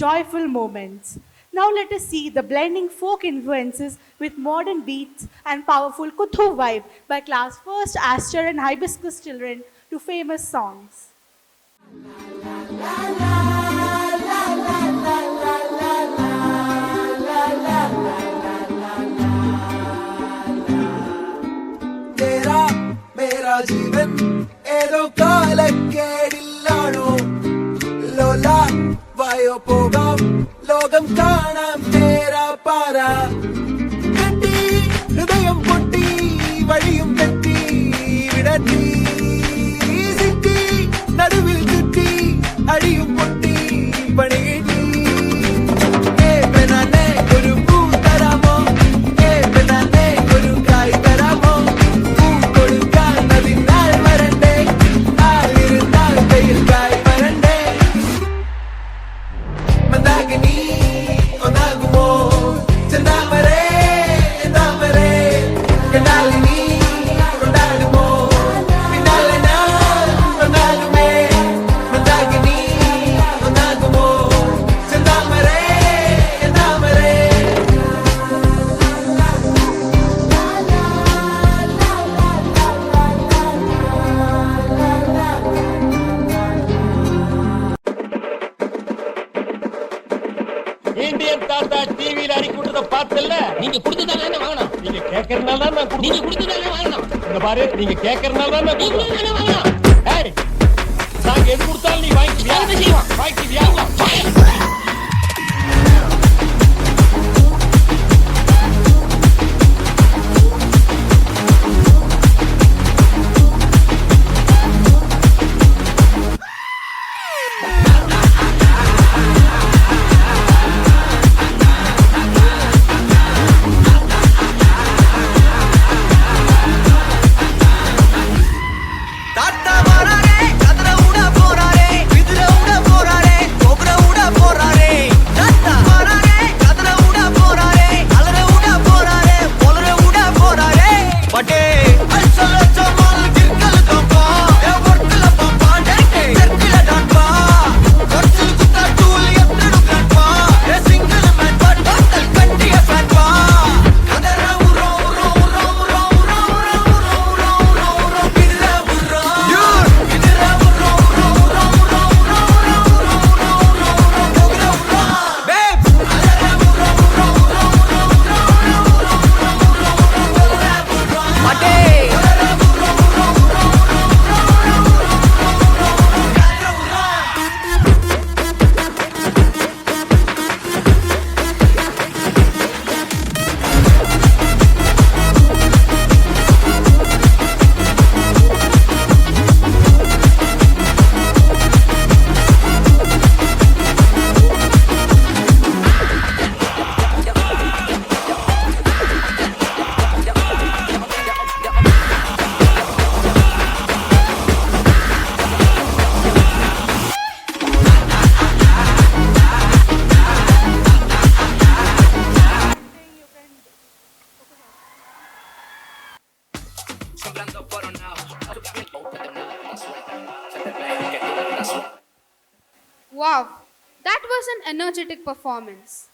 joyful moments. Now let us see the blending folk influences with modern beats and powerful Kuthu vibe by class first Aster and Hibiscus children to famous songs. तेरा मेरा जीवन ഏതോ കാലക്കേടില്ലാണോ ലോല വായോ പോകാം ലോകം കാണാം തേരാ പാറ കെട്ടി ഹൃദയം പൊട്ടി വഴിയും തെറ്റി വിടത്തി സിറ്റി നടുവിൽ ചുറ്റി അടിയും പൊട്ടി പണികിട്ടി ഒരു പൂ തരാമോ ഒരു കായ് തരാമോ இந்தியன் தாத்தா டிவில அறிக்கூட்டத பார்த்தல்ல, நீங்க கொடுத்ததானே வாங்கணும். நீங்க கேக்குறனால தான் நான் நீங்க கொடுத்ததானே வாங்கணும். இந்த பாரு, நீங்க கேக்குறனால தான் நான் நீங்க தானே வாங்கணும். ஏய், நாங்க எது கொடுத்தாலும் நீ வாங்கிக்கிறியா? என்ன செய்வோம்? வாங்கிக்கிறியா? Wow, that was an energetic performance.